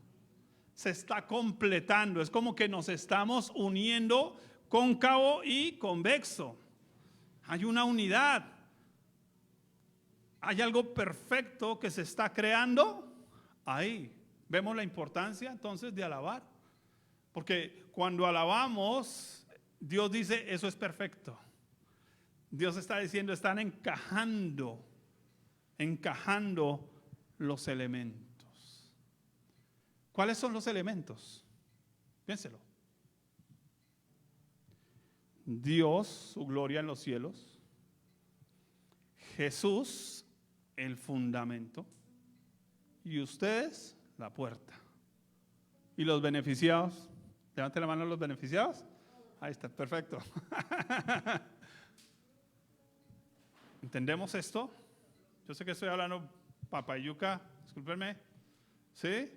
se está completando. Es como que nos estamos uniendo cóncavo y convexo. Hay una unidad. Hay algo perfecto que se está creando ahí. Vemos la importancia entonces de alabar. Porque cuando alabamos, Dios dice, eso es perfecto. Dios está diciendo, están encajando los elementos. ¿Cuáles son los elementos? Piénselo. Dios, su gloria en los cielos. Jesús, el fundamento. Y ustedes, la puerta. ¿Y los beneficiados? Levanten la mano los beneficiados. Ahí está, perfecto. ¿Entendemos esto? Yo sé que estoy hablando papayuca, discúlpenme. ¿Sí?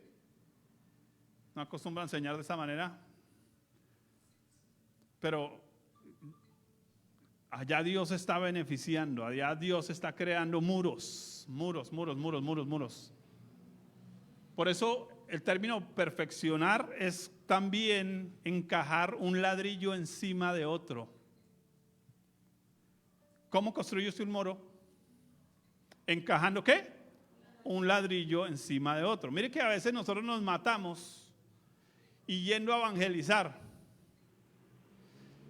No acostumbro a enseñar de esa manera. Pero allá Dios está beneficiando, allá Dios está creando muros. Por eso el término perfeccionar es también encajar un ladrillo encima de otro. ¿Cómo construye usted un muro? ¿Encajando qué? Un ladrillo encima de otro. Mire que a veces nosotros nos matamos y yendo a evangelizar.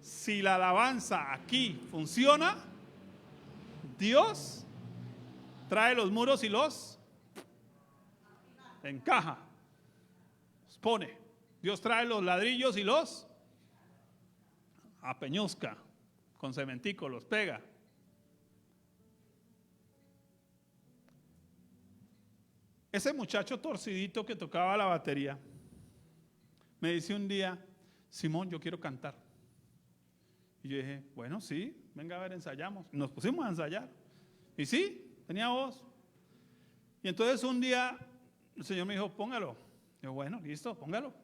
Si la alabanza aquí funciona, Dios trae los muros y los encaja, los pone. Dios trae los ladrillos y los apeñusca, con cementico los pega. Ese muchacho torcidito que tocaba la batería me dice un día: Simón, yo quiero cantar. Y yo dije, bueno, sí, venga a ver, ensayamos. Y nos pusimos a ensayar. Y sí, tenía voz. Y entonces un día el Señor me dijo, póngalo. Yo, bueno, listo, póngalo.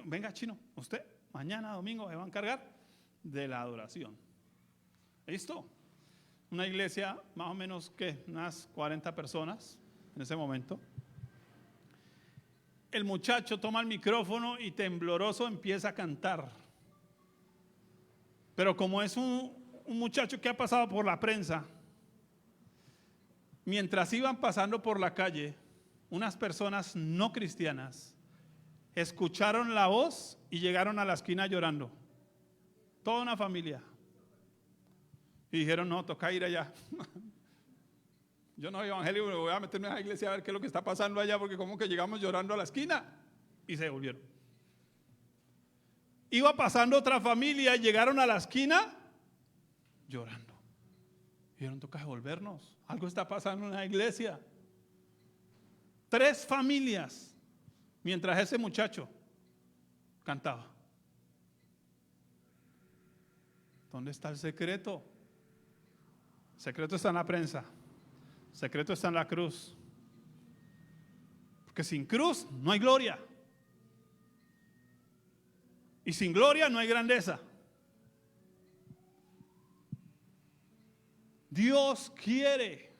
Venga, chino, usted mañana domingo se va a encargar de la adoración. ¿Listo? Una iglesia más o menos, ¿qué? Unas 40 personas en ese momento. El muchacho toma el micrófono y tembloroso empieza a cantar. Pero como es un muchacho que ha pasado por la prensa, mientras iban pasando por la calle, unas personas no cristianas escucharon la voz y llegaron a la esquina llorando. Toda una familia. Y dijeron, no, toca ir allá. Yo no soy evangélico, me voy a meterme a la iglesia a ver qué es lo que está pasando allá, porque como que llegamos llorando a la esquina. Y se devolvieron. Iba pasando otra familia y llegaron a la esquina llorando. Dijeron, toca devolvernos. Algo está pasando en la iglesia. 3 familias, mientras ese muchacho cantaba. ¿Dónde está el secreto? El secreto está en la prensa. El secreto está en la cruz. Porque sin cruz no hay gloria. Y sin gloria no hay grandeza. Dios quiere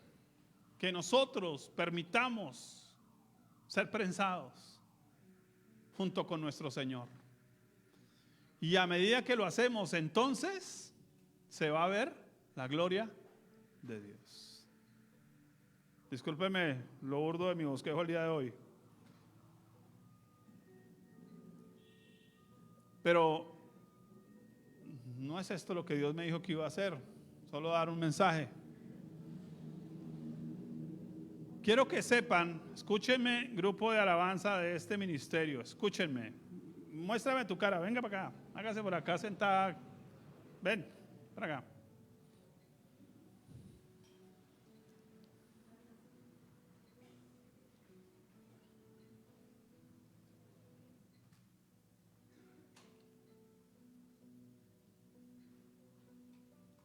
que nosotros permitamos ser prensados junto con nuestro Señor. Y a medida que lo hacemos, entonces se va a ver la gloria de Dios. Discúlpeme lo burdo de mi bosquejo el día de hoy. Pero no es esto lo que Dios me dijo que iba a hacer, solo dar un mensaje. Quiero que sepan, escúchenme, grupo de alabanza de este ministerio, escúchenme. Muéstrame tu cara, venga para acá, hágase por acá sentada. Ven, para acá.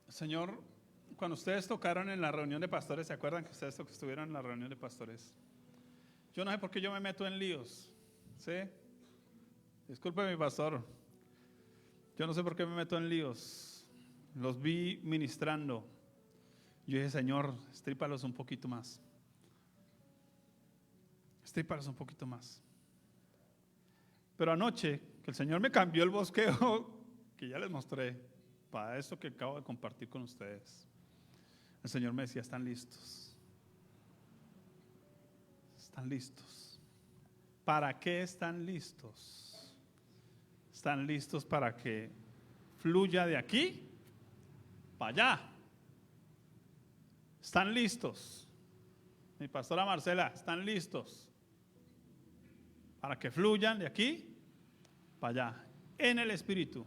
Señor, cuando ustedes tocaron en la reunión de pastores, ¿se acuerdan que ustedes estuvieron en la reunión de pastores? Yo no sé por qué yo me meto en líos, ¿sí? Disculpe mi pastor, yo no sé por qué me meto en líos. Los vi ministrando. Yo dije, Señor, estrípalos un poquito más. Estrípalos un poquito más. Pero anoche, que el Señor me cambió el bosquejo, que ya les mostré, para esto que acabo de compartir con ustedes, el Señor me decía, están listos. Están listos. ¿Para qué están listos? Están listos para que fluya de aquí para allá. Están listos. Mi pastora Marcela, están listos para que fluyan de aquí para allá en el Espíritu.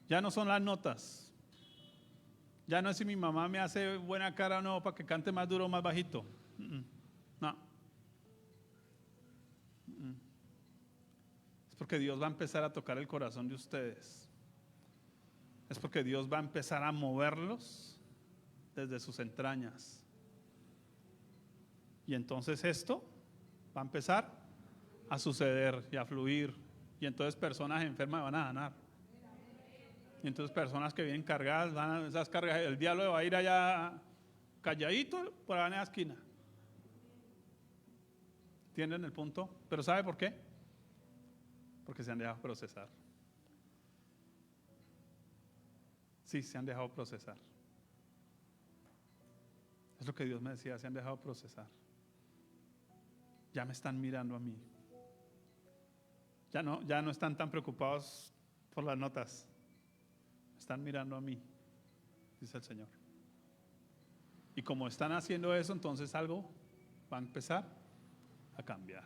Ya no son las notas. Ya no es si mi mamá me hace buena cara o no para que cante más duro o más bajito. No. Es porque Dios va a empezar a tocar el corazón de ustedes. Es porque Dios va a empezar a moverlos desde sus entrañas. Y entonces esto va a empezar a suceder y a fluir. Y entonces personas enfermas van a sanar. Y entonces personas que vienen cargadas, esas cargas, el diablo va a ir allá calladito por allá en la esquina. ¿Entienden el punto? Pero ¿sabe por qué? Porque se han dejado procesar. Sí, se han dejado procesar. Es lo que Dios me decía, se han dejado procesar. Ya me están mirando a mí. Ya no están tan preocupados por las notas. Me están mirando a mí, dice el Señor. Y como están haciendo eso, entonces algo va a empezar a cambiar.